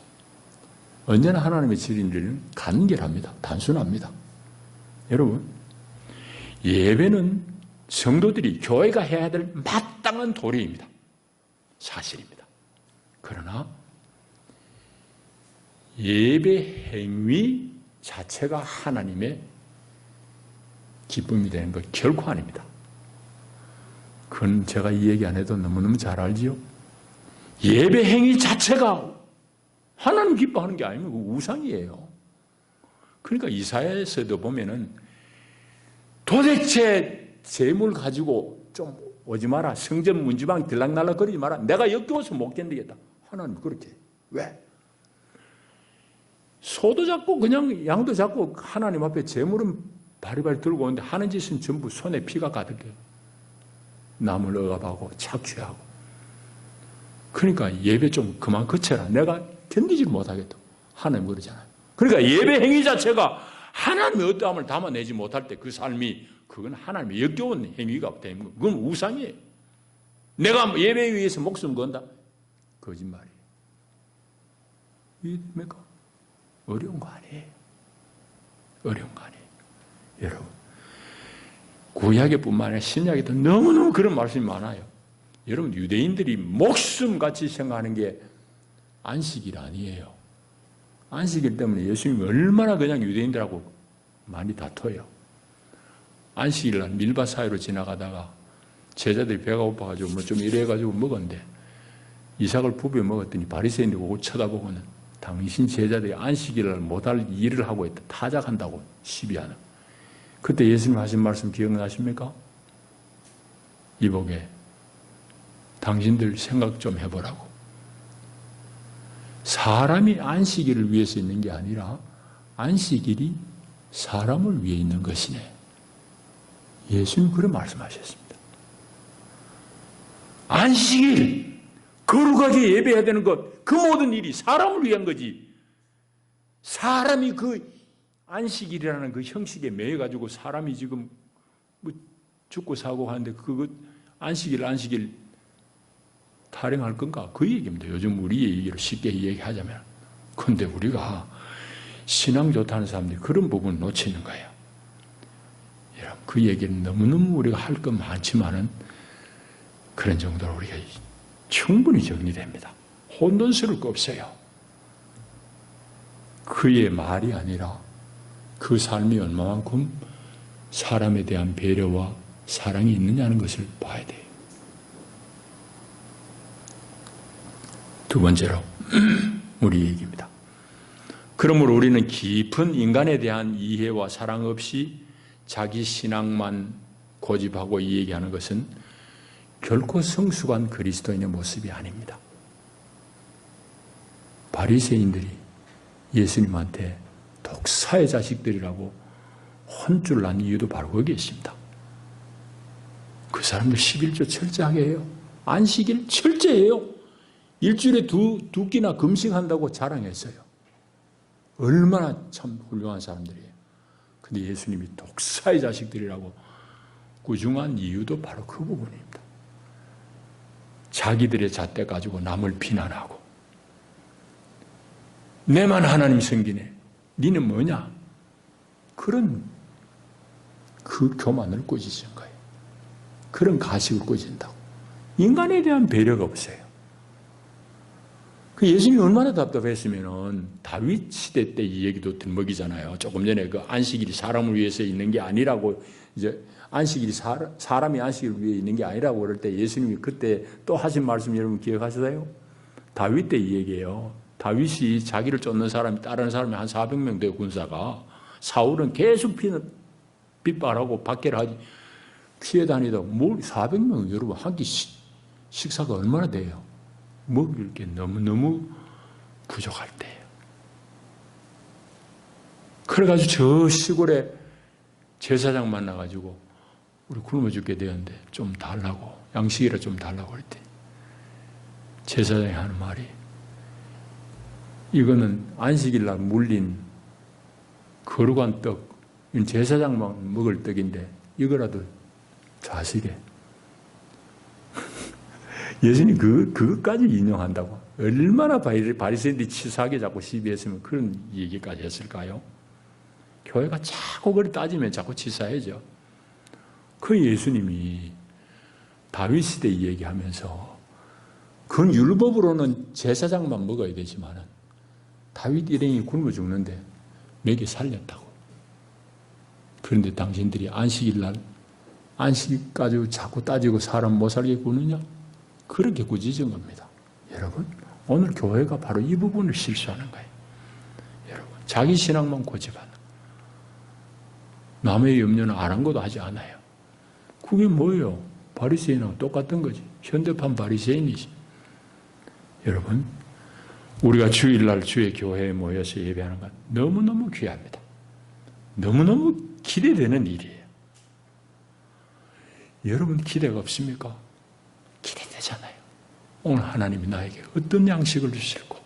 S1: 언제나 하나님의 진리는 간결합니다. 단순합니다. 여러분, 예배는 성도들이 교회가 해야 될 마땅한 도리입니다. 사실입니다. 그러나 예배 행위 자체가 하나님의 기쁨이 되는 것 결코 아닙니다. 그건 제가 이 얘기 안 해도 너무너무 잘 알지요. 예배 행위 자체가 하나님 기뻐하는 게 아니면 우상이에요. 그러니까 이사야에서도 보면은 도대체 재물 가지고 좀 오지 마라. 성전 문지방 들락날락거리지 마라. 내가 역겨워서 못 견디겠다. 하나님 그렇게. 왜? 소도 잡고 그냥 양도 잡고 하나님 앞에 재물은 바리바리 들고 오는데 하는 짓은 전부 손에 피가 가득해요. 남을 억압하고 착취하고. 그러니까 예배 좀 그만 그쳐라. 내가 견디지 못하겠다. 하나님 그러잖아요. 그러니까 예배 행위 자체가 하나님의 어떠함을 담아내지 못할 때 그 삶이 그건 하나님의 역겨운 행위가 되는 거예요. 그건 우상이에요. 내가 예배에 위해서 목숨 건다? 거짓말이에요. 이해됩니까? 어려운 거 아니에요. 어려운 거 아니에요. 여러분, 구약에 뿐만 아니라 신약에도 너무너무 그런 말씀이 많아요. 여러분, 유대인들이 목숨같이 생각하는 게 안식일 아니에요. 안식일 때문에 예수님이 얼마나 그냥 유대인들하고 많이 다퉈요. 안식일날 밀밭 사이로 지나가다가 제자들이 배가 고파가지고 뭐 좀 이래가지고 먹었는데 이삭을 부벼 먹었더니 바리새인들이 오고 쳐다보고는 당신 제자들이 안식일날 못할 일을 하고 있다. 타작한다고 시비하는. 그때 예수님 하신 말씀 기억나십니까? 이복에 당신들 생각 좀 해보라고. 사람이 안식일을 위해서 있는 게 아니라 안식일이 사람을 위해 있는 것이네. 예수님 그런 말씀하셨습니다. 안식일, 거룩하게 예배해야 되는 것, 그 모든 일이 사람을 위한 거지. 사람이 그 안식일이라는 그 형식에 매여가지고 사람이 지금 뭐 죽고 사고 하는데 그거 안식일 타령할 건가? 그 얘기입니다. 요즘 우리의 얘기를 쉽게 얘기하자면. 그런데 우리가 신앙 좋다는 사람들이 그런 부분을 놓치는 거예요. 여러분, 그 얘기는 너무너무 우리가 할 건 많지만은 그런 정도로 우리가 충분히 정리됩니다. 혼돈스러울 거 없어요. 그의 말이 아니라 그 삶이 얼마만큼 사람에 대한 배려와 사랑이 있느냐는 것을 봐야 돼요. 두 번째로 우리 얘기입니다. 그러므로 우리는 깊은 인간에 대한 이해와 사랑 없이 자기 신앙만 고집하고 얘기하는 것은 결코 성숙한 그리스도인의 모습이 아닙니다. 바리새인들이 예수님한테 독사의 자식들이라고 혼쭐 난 이유도 바로 거기에 있습니다. 그 사람들 11조 철저하게 해요. 안식일 철저해요. 일주일에 두 끼나 금식한다고 자랑했어요. 얼마나 참 훌륭한 사람들이에요. 근데 예수님이 독사의 자식들이라고 꾸중한 이유도 바로 그 부분입니다. 자기들의 잣대 가지고 남을 비난하고 내만 하나님 섬기네. 니는 뭐냐? 그런 그 교만을 꾸짖은 거예요. 그런 가식을 꾸짖는다고. 인간에 대한 배려가 없어요. 그 예수님이 얼마나 답답했으면은 다윗 시대 때 이 얘기도 들먹이잖아요. 조금 전에 그 안식일이 사람을 위해서 있는 게 아니라고, 이제 안식일이 사람이 안식일을 위해 있는 게 아니라고 그럴 때 예수님이 그때 또 하신 말씀 여러분 기억하세요? 다윗 때 이 얘기예요. 다윗이 자기를 쫓는 사람이, 따르는 사람이 한 400명 돼요, 군사가. 사울은 계속 빗발하고 박해를 하지. 피해 다니다, 뭘 400명, 여러분, 한 끼 식사가 얼마나 돼요? 먹을 게 너무너무 부족할 때예요. 그래가지고 저 시골에 제사장 만나가지고 우리 굶어 죽게 되었는데 좀 달라고, 양식이라 좀 달라고 할 때 제사장이 하는 말이, 이거는 안식일 날 물린 거룩한 떡, 이건 제사장만 먹을 떡인데 이거라도 자식에. 예수님이 그것까지 인용한다고. 얼마나 바리새인들이 치사하게 자꾸 시비했으면 그런 얘기까지 했을까요? 교회가 자꾸 그걸 따지면 자꾸 치사해져. 그 예수님이 다윗 시대 얘기하면서, 그건 율법으로는 제사장만 먹어야 되지만은 다윗 일행이 굶어 죽는데 먹여 살렸다고. 그런데 당신들이 안식일 날 안식 가지고 자꾸 따지고 사람 못 살게 구느냐? 그렇게 꾸짖은 겁니다. 여러분, 오늘 교회가 바로 이 부분을 실수하는 거예요. 여러분, 자기 신앙만 고집하는, 남의 염려는 아랑곳도 하지 않아요. 그게 뭐예요? 바리새인하고 똑같은 거지. 현대판 바리새인이지. 여러분, 우리가 주일날 주의 교회에 모여서 예배하는 건 너무너무 귀합니다. 너무너무 기대되는 일이에요. 여러분, 기대가 없습니까? 기대되잖아요. 오늘 하나님이 나에게 어떤 양식을 주실고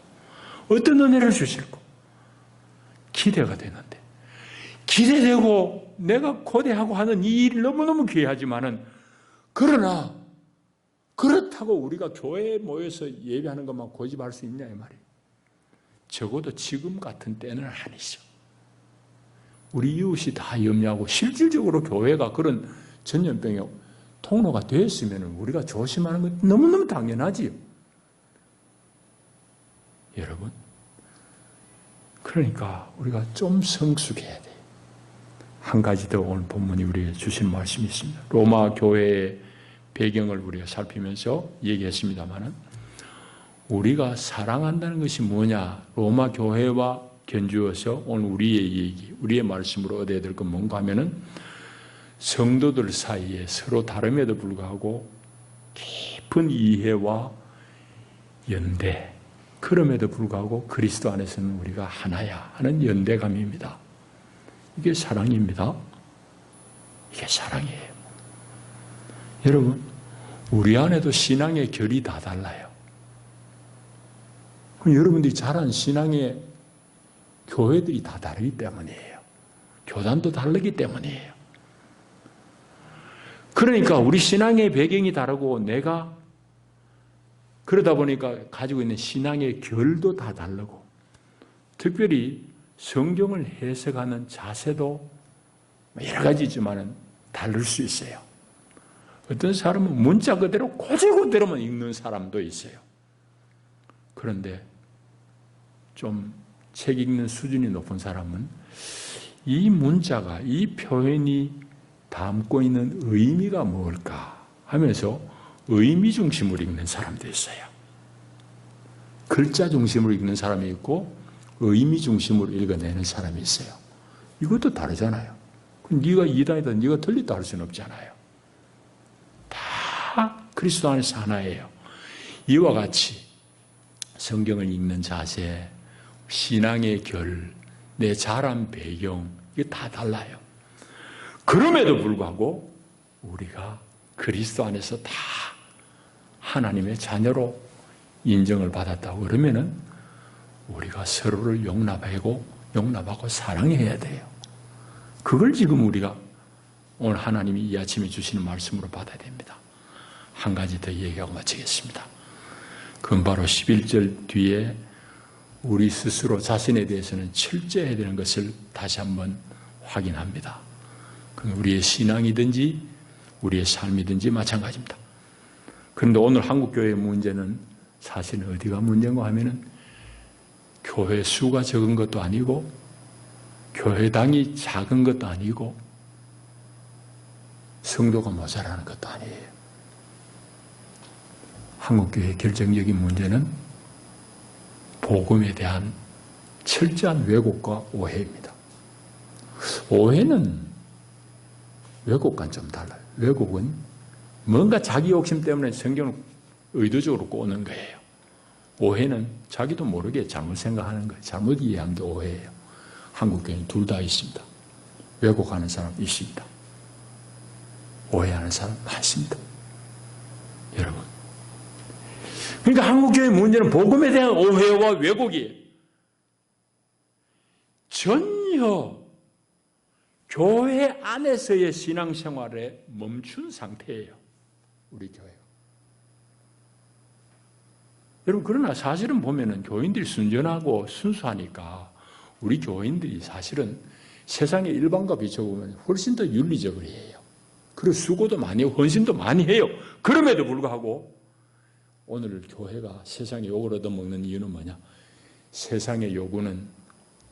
S1: 어떤 은혜를 주실고 기대가 되는데, 기대되고 내가 고대하고 하는 이 일이 너무너무 귀하지만은, 그러나 그렇다고 우리가 교회에 모여서 예배하는 것만 고집할 수 있냐 이 말이에요. 적어도 지금 같은 때는 아니죠. 우리 이웃이 다 염려하고 실질적으로 교회가 그런 전염병의 통로가 되었으면 우리가 조심하는 건 너무너무 당연하지요. 여러분, 그러니까 우리가 좀 성숙해야 돼요. 한 가지 더 오늘 본문이 우리에게 주신 말씀이 있습니다. 로마 교회의 배경을 우리가 살피면서 얘기했습니다마는, 우리가 사랑한다는 것이 뭐냐, 로마 교회와 견주어서 오늘 우리의 얘기, 우리의 말씀으로 얻어야 될 건 뭔가 하면은, 성도들 사이에 서로 다름에도 불구하고 깊은 이해와 연대, 그럼에도 불구하고 그리스도 안에서는 우리가 하나야 하는 연대감입니다. 이게 사랑입니다. 이게 사랑이에요. 여러분, 우리 안에도 신앙의 결이 다 달라요. 그럼 여러분들이 자란 신앙의 교회들이 다 다르기 때문이에요. 교단도 다르기 때문이에요. 그러니까 우리 신앙의 배경이 다르고, 내가 그러다 보니까 가지고 있는 신앙의 결도 다 다르고, 특별히 성경을 해석하는 자세도 여러 가지 있지만 다를 수 있어요. 어떤 사람은 문자 그대로 고지고대로만 읽는 사람도 있어요. 그런데 좀 책 읽는 수준이 높은 사람은 이 문자가, 이 표현이 담고 있는 의미가 뭘까 하면서 의미 중심으로 읽는 사람도 있어요. 글자 중심으로 읽는 사람이 있고 의미 중심으로 읽어내는 사람이 있어요. 이것도 다르잖아요. 네가 이단이다, 네가 틀리다 할 수는 없잖아요. 다 그리스도 안에서 하나예요. 이와 같이 성경을 읽는 자세, 신앙의 결, 내 자란 배경, 이게 다 달라요. 그럼에도 불구하고 우리가 그리스도 안에서 다 하나님의 자녀로 인정을 받았다고 그러면은 우리가 서로를 용납하고 사랑해야 돼요. 그걸 지금 우리가 오늘 하나님이 이 아침에 주시는 말씀으로 받아야 됩니다. 한 가지 더 얘기하고 마치겠습니다. 그건 바로 11절 뒤에 우리 스스로 자신에 대해서는 철저해야 되는 것을 다시 한번 확인합니다. 그건 우리의 신앙이든지 우리의 삶이든지 마찬가지입니다. 그런데 오늘 한국교회의 문제는 사실은 어디가 문제인가 하면은 교회 수가 적은 것도 아니고 교회당이 작은 것도 아니고 성도가 모자라는 것도 아니에요. 한국교회의 결정적인 문제는 복음에 대한 철저한 왜곡과 오해입니다. 오해는 왜곡과는 좀 달라요. 왜곡은 뭔가 자기 욕심 때문에 성경을 의도적으로 꼬는 거예요. 오해는 자기도 모르게 잘못 생각하는 거예요. 잘못 이해한 게 오해예요. 한국교회는 둘 다 있습니다. 왜곡하는 사람 있습니다. 오해하는 사람 많습니다. 여러분. 그러니까 한국교회의 문제는 복음에 대한 오해와 왜곡이에요. 전혀 교회 안에서의 신앙생활에 멈춘 상태예요. 우리 교회가. 여러분, 그러나 사실은 보면은 교인들이 순전하고 순수하니까 우리 교인들이 사실은 세상의 일반과 비춰보면 훨씬 더 윤리적으로 해요. 그리고 수고도 많이 해요. 헌신도 많이 해요. 그럼에도 불구하고 오늘 교회가 세상의 욕을 얻어먹는 이유는 뭐냐? 세상의 요구는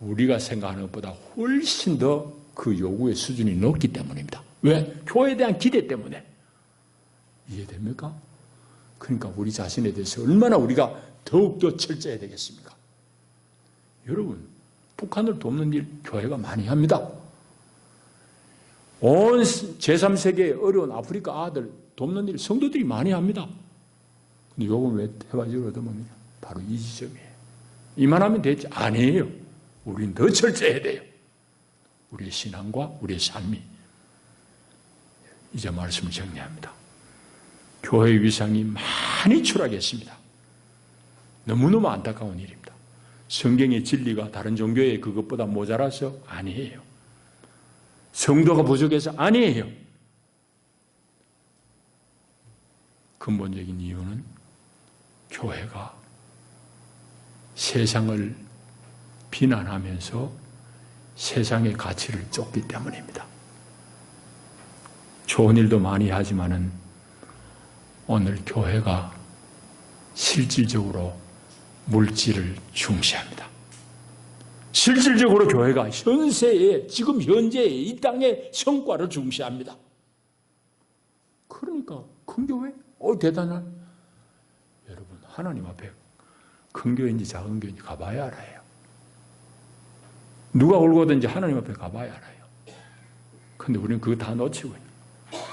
S1: 우리가 생각하는 것보다 훨씬 더 그 요구의 수준이 높기 때문입니다. 왜? 교회에 대한 기대 때문에. 이해됩니까? 그러니까 우리 자신에 대해서 얼마나 우리가 더욱더 철저해야 되겠습니까? 여러분, 북한을 돕는 일 교회가 많이 합니다. 온 제3세계의 어려운 아프리카 아들 돕는 일 성도들이 많이 합니다. 근데 요건 왜 해가지고 얻어먹느냐? 바로 이 지점이에요. 이만하면 됐지? 아니에요. 우리는 더 철저해야 돼요. 우리의 신앙과 우리의 삶이. 이제 말씀을 정리합니다. 교회의 위상이 많이 추락했습니다. 너무너무 안타까운 일입니다. 성경의 진리가 다른 종교의 그것보다 모자라서 아니에요. 성도가 부족해서 아니에요. 근본적인 이유는 교회가 세상을 비난하면서 세상의 가치를 쫓기 때문입니다. 좋은 일도 많이 하지만은 오늘 교회가 실질적으로 물질을 중시합니다. 실질적으로 교회가 현세에, 지금 현재의 이 땅의 성과를 중시합니다. 그러니까 큰 교회? 대단한. 여러분, 하나님 앞에 큰 교회인지 작은 교회인지 가봐야 알아요. 누가 울고든지 하나님 앞에 가봐야 알아요. 그런데 우리는 그거 다 놓치고 있어요.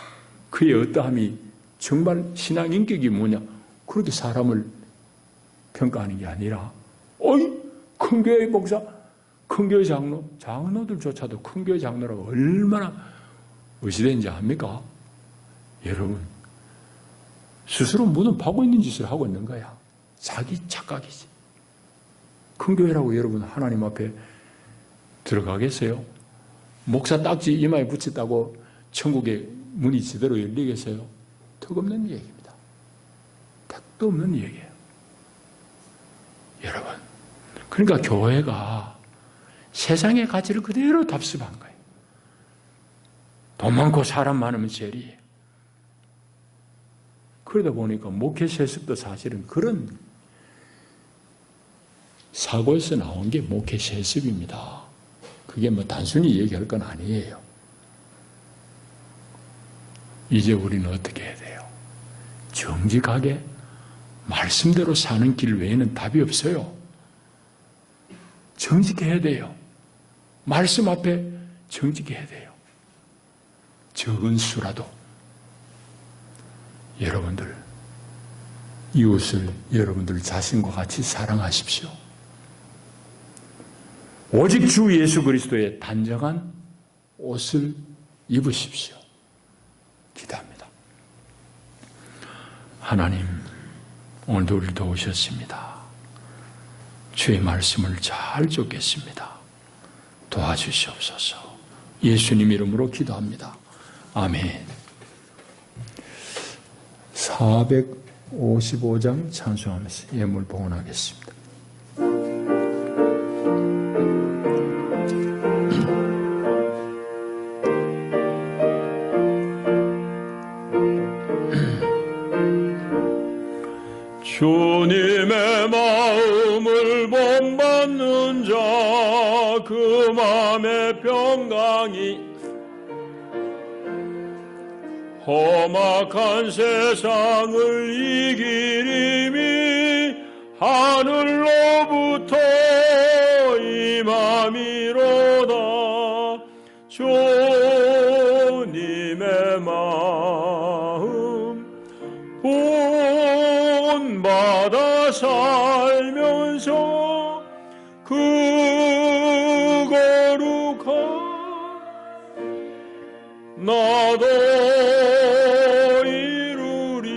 S1: 그의 어떠함이 정말 신앙 인격이 뭐냐? 그렇게 사람을 평가하는 게 아니라 큰 교회 목사, 큰 교회 장로, 장로들조차도 큰 교회 장로라고 얼마나 의시되는지 압니까? 여러분, 스스로 무슨 파고 있는 짓을 하고 있는 거야. 자기 착각이지. 큰 교회라고 여러분 하나님 앞에 들어가겠어요? 목사 딱지 이마에 붙였다고 천국의 문이 제대로 열리겠어요? 턱없는 얘기입니다. 택도 없는 얘기예요. 여러분, 그러니까 교회가 세상의 가치를 그대로 답습한 거예요. 돈 많고 사람 많으면 제리예요. 그러다 보니까 목회 세습도 사실은 그런 사고에서 나온 게 목회 세습입니다. 그게 뭐 단순히 얘기할 건 아니에요. 이제 우리는 어떻게 해야 돼요? 정직하게 말씀대로 사는 길 외에는 답이 없어요. 정직해야 돼요. 말씀 앞에 정직해야 돼요. 적은 수라도 여러분들 이웃을 여러분들 자신과 같이 사랑하십시오. 오직 주 예수 그리스도의 단정한 옷을 입으십시오. 기도합니다. 하나님, 오늘도 우리를 도우셨습니다. 주의 말씀을 잘 쫓겠습니다. 도와주시옵소서. 예수님 이름으로 기도합니다. 아멘. 455장 찬송하면서 예물 봉헌하겠습니다. 주님 죽음을 본받는 자 그 맘의 평강이 험악한 세상을 이기림이 하늘로부터 임함이로다. 주님의 마음 본받아 살면서 그 거룩한 나도 이루리.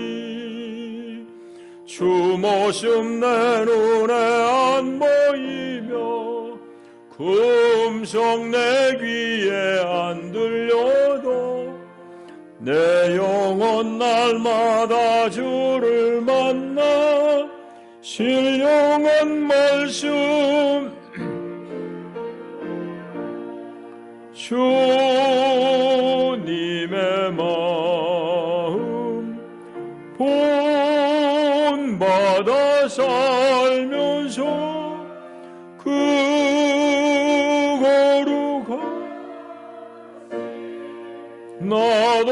S1: 주 모습 내 눈에 안 보이며 그 음성 내 귀에 안 들려도 내 영혼 날마다 주를 만나 신령한 말씀 주님의 마음 본받아 살면서 그 거룩한 나도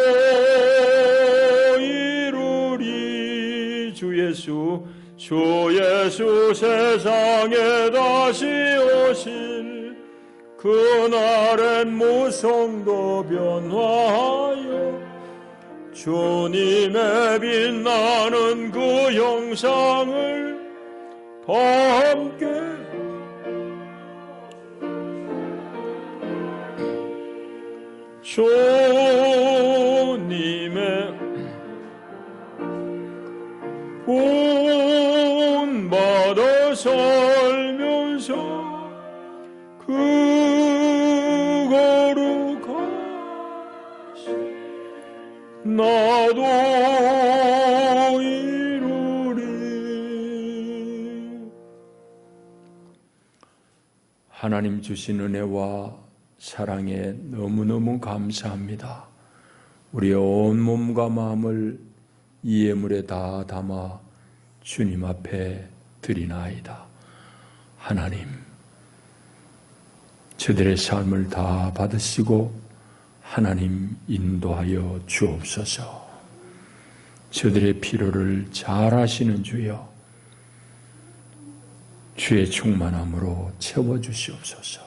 S1: 이루리. 주 예수 세상에 다시 오실 그날엔 무성도 변화하여 주님의 빛나는 그 형상을 함께 주님의 본받아 살면서 그 거룩하신 나도 이루리. 하나님 주신 은혜와 사랑에 너무너무 감사합니다. 우리의 온 몸과 마음을 이 예물에 다 담아 주님 앞에 드리나이다. 하나님, 저들의 삶을 다 받으시고 하나님 인도하여 주옵소서. 저들의 필요를 잘 아시는 주여, 주의 충만함으로 채워주시옵소서.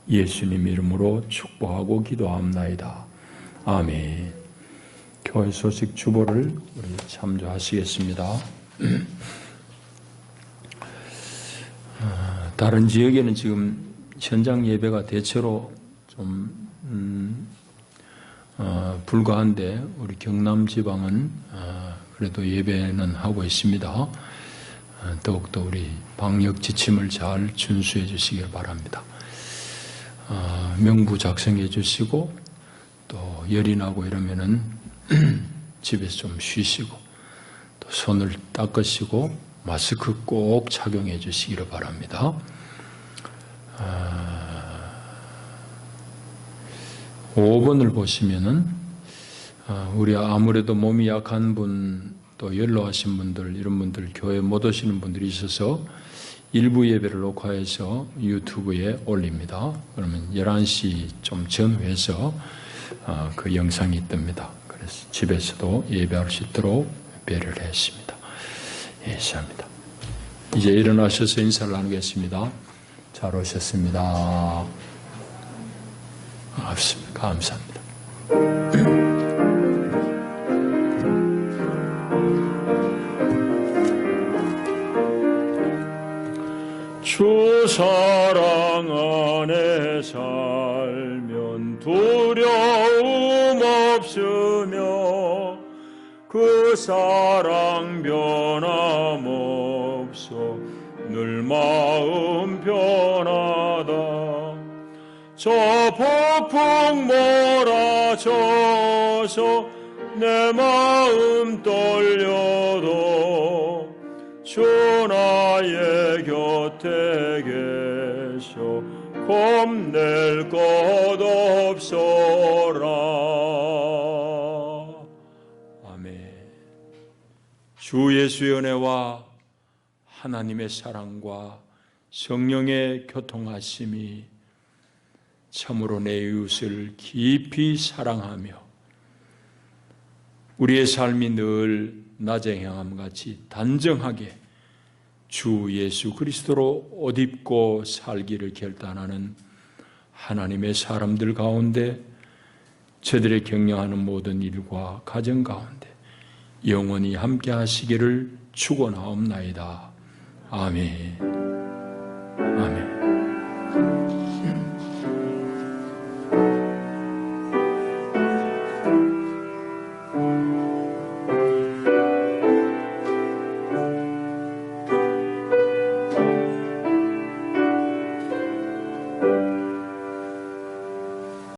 S1: 예수님 이름으로 축복하고 기도합나이다. 아멘. 교회 소식 주보를 우리 참조하시겠습니다. 다른 지역에는 지금 현장 예배가 대체로 좀 불가한데 우리 경남 지방은 그래도 예배는 하고 있습니다. 더욱더 우리 방역 지침을 잘 준수해 주시길 바랍니다. 명부 작성해 주시고 또 열이 나고 이러면은 집에서 좀 쉬시고 또 손을 닦으시고 마스크 꼭 착용해 주시기를 바랍니다. 5번을 보시면은 우리 아무래도 몸이 약한 분, 또 연로하신 분들, 이런 분들 교회 못 오시는 분들이 있어서 일부 예배를 녹화해서 유튜브에 올립니다. 그러면 11시 좀 전후해서 그 영상이 뜹니다. 그래서 집에서도 예배할 수 있도록 배려를 했습니다. 예시합니다. 이제 일어나셔서 인사를 나누겠습니다. 잘 오셨습니다. 감사합니다. 주 사랑 안에 살면 두려움 없으며 그 사랑 변함없어 늘 마음 편하다. 저 폭풍 몰아쳐서 내 마음 떨려도 주 나의 곁에 계셔 겁낼 것 없어라. 아멘. 주 예수의 은혜와 하나님의 사랑과 성령의 교통하심이 참으로 내 이웃을 깊이 사랑하며 우리의 삶이 늘 낮에 향함같이 단정하게 주 예수 그리스도로 옷 입고 살기를 결단하는 하나님의 사람들 가운데 저들의 경영하는 모든 일과 가정 가운데 영원히 함께 하시기를 축원하옵나이다. 아멘. 아멘.